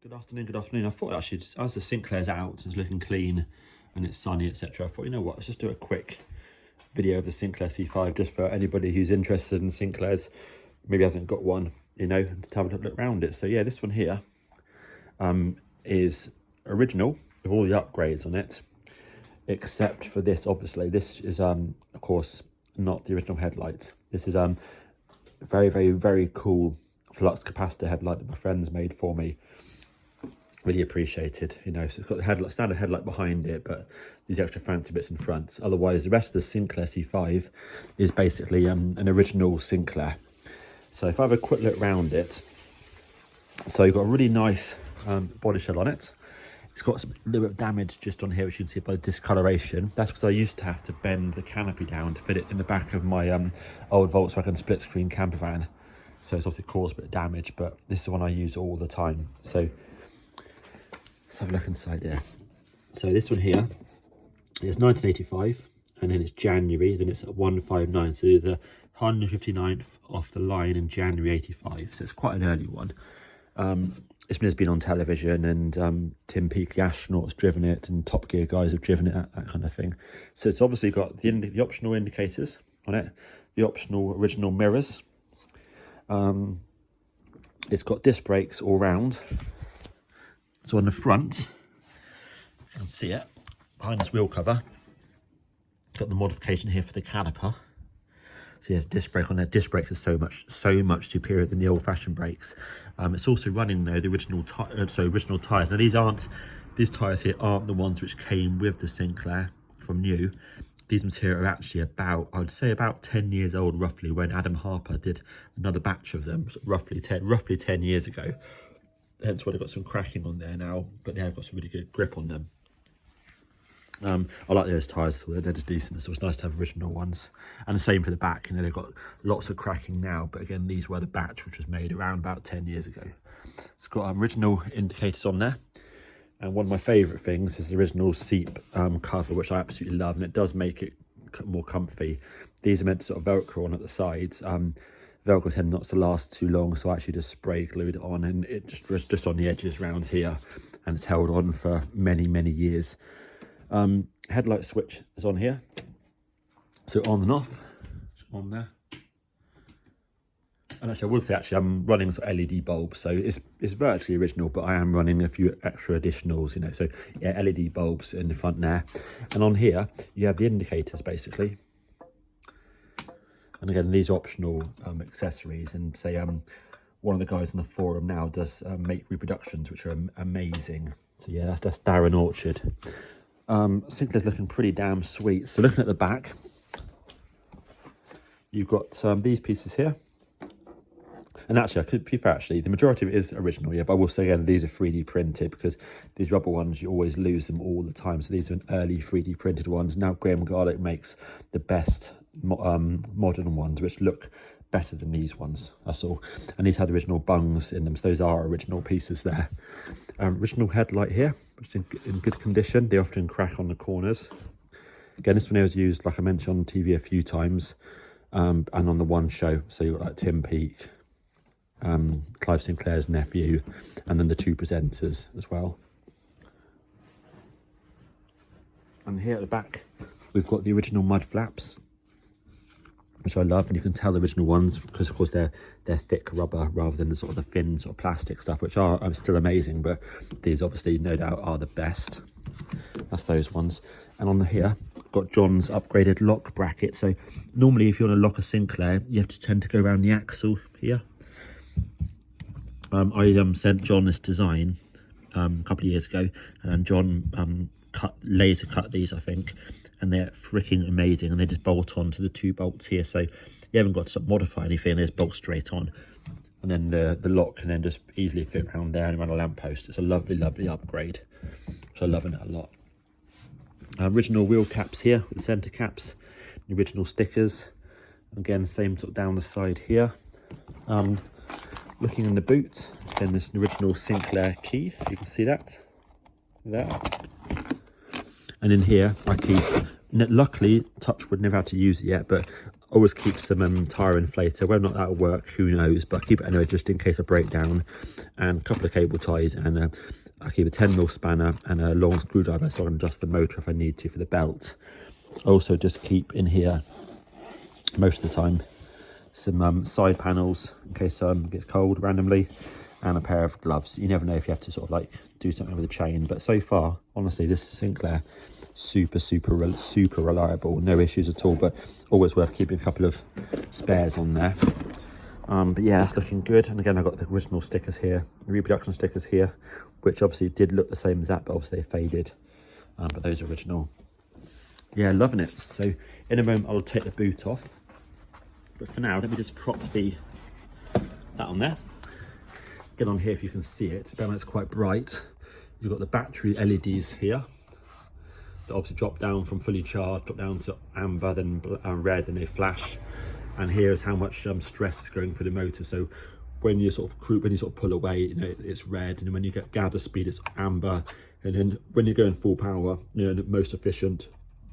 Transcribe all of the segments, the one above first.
Good afternoon, good afternoon. I thought actually, as the Sinclair's out, it's looking clean and it's sunny, etc. I thought, you know what, let's just do a quick video of the Sinclair C5 just for anybody who's interested in Sinclairs, maybe hasn't got one, you know, to have a look around it. So yeah, this one here is original with all the upgrades on it, except for this. Obviously, this is of course not the original headlight. This is very cool flux capacitor headlight that my friends made for me. Really appreciated, you know. So it's got the headlight, standard headlight behind it, but these extra fancy bits in front. Otherwise, the rest of the Sinclair C5 is basically an original Sinclair. So if I have a quick look around it, so you've got a really nice body shell on it. It's got a little bit of damage just on here, which you can see by the discoloration. That's because I used to have to bend the canopy down to fit it in the back of my old Volkswagen split screen camper van. So it's obviously caused a bit of damage, but this is the one I use all the time. So let's have a look inside there. So this one here is 1985, and then it's January, then it's at 159. So the 159th off the line in January 85. So it's quite an early one. It's been on television, and Tim Peake, the astronaut's driven it, and Top Gear guys have driven it, that kind of thing. So it's obviously got the optional indicators on it, the optional original mirrors. It's got disc brakes all round. So on the front, you can see it, behind this wheel cover, it's got the modification here for the caliper. So yes, disc brake on there. Disc brakes are so much superior than the old-fashioned brakes. It's also running though the original tyres. Now these tyres here aren't the ones which came with the Sinclair from new. These ones here are actually I'd say about 10 years old roughly, when Adam Harper did another batch of them, roughly 10 years ago. Hence why they've got some cracking on there now, but they have got some really good grip on them. I like those tyres, they're just decent, so it's nice to have original ones. And the same for the back, you know, they've got lots of cracking now, but again, these were the batch which was made around about 10 years ago. It's got original indicators on there, and one of my favourite things is the original seat cover, which I absolutely love, and it does make it more comfy. These are meant to sort of Velcro on at the sides. Velcro tend not to last too long, so I actually just spray glued it on, and it just on the edges around here, and it's held on for many years. Headlight switch is on here, so on and off, it's on there. And actually, I will say, I'm running sort of LED bulbs, so it's virtually original, but I am running a few extra additionals, you know. So yeah, LED bulbs in the front there, and on here you have the indicators basically. And again, these are optional accessories, and say one of the guys on the forum now does make reproductions which are amazing. So yeah, that's Darren Orchard. Sinclair's looking pretty damn sweet. So looking at the back, you've got these pieces here, and actually, the majority of it is original, yeah, but I will say again, these are 3D printed, because these rubber ones, you always lose them all the time. So these are early 3D printed ones. Now Graham Garlic makes the best modern ones, which look better than these ones, that's all. And these had original bungs in them, so those are original pieces there. Original headlight here, which is in good condition. They often crack on the corners. Again, this one here was used, like I mentioned, on TV a few times, and on the one show. So you've got like Tim Peake, Clive Sinclair's nephew, and then the two presenters as well. And here at the back, we've got the original mud flaps, which I love, and you can tell the original ones because of course they're thick rubber rather than the sort of the thin sort of plastic stuff, which are still amazing, but these obviously no doubt are the best. That's those ones. And on here, got John's upgraded lock bracket. So normally if you want to lock a Sinclair, you have to tend to go around the axle here. I sent John this design a couple of years ago, and John laser cut these, I think, and they're freaking amazing, and they just bolt on to the two bolts here, so you haven't got to modify anything, they just bolt straight on, and then the lock can then just easily fit around there and around a lamppost. It's a lovely upgrade, so I'm loving it a lot. Original wheel caps here with the centre caps, the original stickers, again same sort of down the side here. Looking in the boot, then this original Sinclair key, if you can see that there. And in here I keep, luckily touchwood, never had to use it yet, but Always keep some tyre inflator. Whether or not that'll work, who knows, but keep it anyway just in case of breakdown. And a couple of cable ties, and I keep a 10mm spanner and a long screwdriver so I can adjust the motor if I need to for the belt. Also just keep in here most of the time some side panels in case it gets cold randomly, and a pair of gloves. You never know if you have to sort of like do something with the chain, but so far honestly this Sinclair super reliable, no issues at all, but always worth keeping a couple of spares on there. But yeah, it's looking good. And again, I've got the original stickers here, the reproduction stickers here, which obviously did look the same as that, but obviously they faded, but those are original. Yeah, loving it. So in a moment I'll take the boot off, but for now let me just prop that on there. Get on here if you can see it. It's quite bright. You've got the battery LEDs here that obviously drop down from fully charged, drop down to amber, then red, and they flash. And here's how much stress is going through the motor. So when you sort of pull away, you know, it's red, and when you get gather speed, it's amber, and then when you're going full power, you know, the most efficient,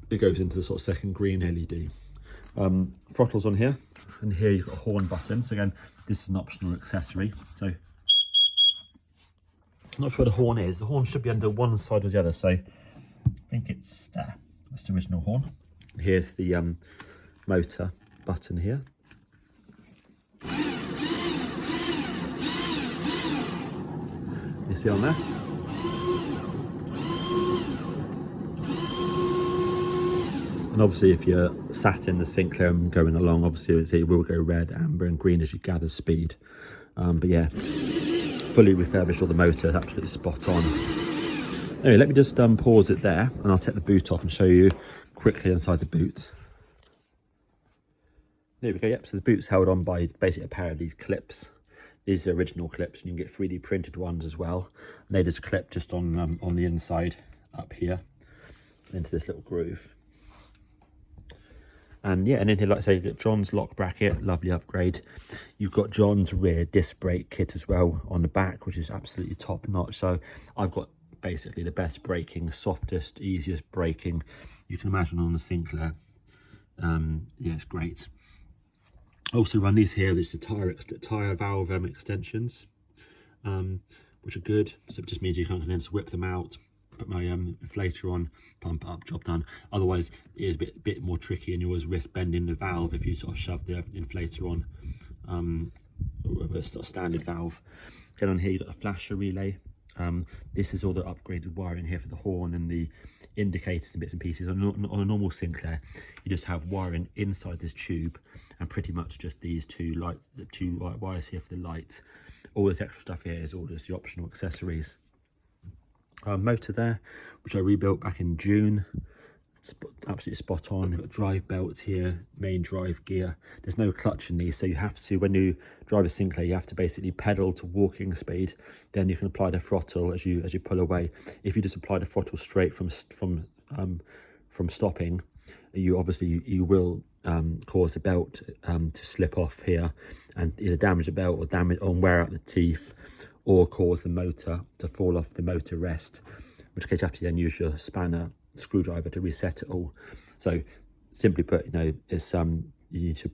it goes into the sort of second green LED. Throttles on here, and here you've got a horn button. So again, this is an optional accessory. So I'm not sure where the horn is. The horn should be under one side or the other. So I think it's there. That's the original horn. Here's the motor button here. You see on there? And obviously if you're sat in the Sinclair and going along, obviously it will go red, amber and green as you gather speed. But yeah, fully refurbished all the motor, absolutely spot on. Anyway, let me just pause it there, and I'll take the boot off and show you quickly inside the boot. There we go. Yep, so the boot's held on by basically a pair of these clips. These are original clips, and you can get 3D printed ones as well. And they just clip just on the inside up here into this little groove. And yeah, and in here, like I say, you've got John's lock bracket, lovely upgrade. You've got John's rear disc brake kit as well on the back, which is absolutely top notch. So I've got basically the best braking, softest, easiest braking you can imagine on the Sinclair. Yeah, it's great. Also run these here. This is the tyre valve extensions, which are good. So it just means you can't then just whip them out, put my inflator on, pump it up, job done. Otherwise it is a bit more tricky, and you always risk bending the valve if you sort of shove the inflator on with a sort of standard valve. Get on here, you've got a flasher relay. This is all the upgraded wiring here for the horn and the indicators and bits and pieces. On a normal Sinclair, you just have wiring inside this tube, and pretty much just these two wires here for the lights. All this extra stuff here is all just the optional accessories. Motor there, which I rebuilt back in June. Absolutely spot on. You've got drive belts here, main drive gear. There's no clutch in these, so you have to, when you drive a Sinclair, you have to basically pedal to walking speed. Then you can apply the throttle as you pull away. If you just apply the throttle straight from stopping, you will cause the belt to slip off here, and either damage the belt or wear out the teeth, or cause the motor to fall off the motor rest, in which case you have to then use your spanner screwdriver to reset it all. So simply put, you know, it's you need to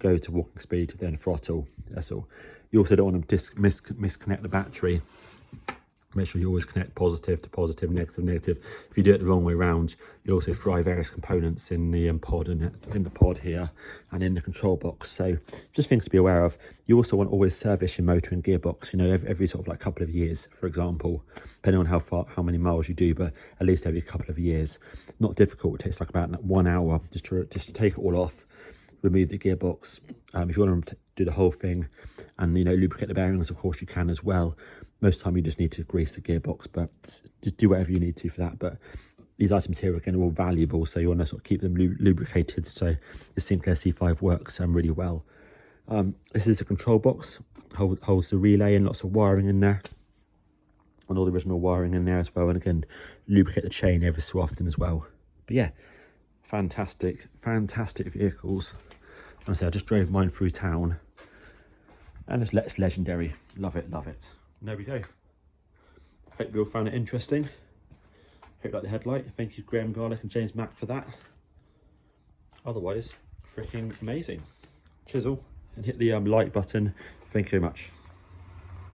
go to walking speed, then throttle. That's all. You also don't want to misconnect the battery. Make sure you always connect positive to positive, negative to negative. If you do it the wrong way around, you'll also fry various components in the pod and in the pod here and in the control box. So just things to be aware of. You also want to always service your motor and gearbox, you know, every sort of like couple of years, for example, depending on how many miles you do, but at least every couple of years. Not difficult. It takes like about 1 hour just to take it all off, remove the gearbox. If you want to do the whole thing and, you know, lubricate the bearings, of course you can as well. Most of the time you just need to grease the gearbox, but just do whatever you need to for that. But these items here again are all valuable, so you want to sort of keep them lubricated. So the Sinclair C5 works really well. This is the control box, holds the relay and lots of wiring in there, and all the original wiring in there as well. And again, lubricate the chain every so often as well. But yeah, fantastic vehicles. Honestly, I just drove mine through town, and it's legendary. Love it. And there we go. Hope you all found it interesting. Hope you like the headlight. Thank you Graham Garlick and James Mack for that. Otherwise, freaking amazing. Chisel and hit the like button. Thank you very much.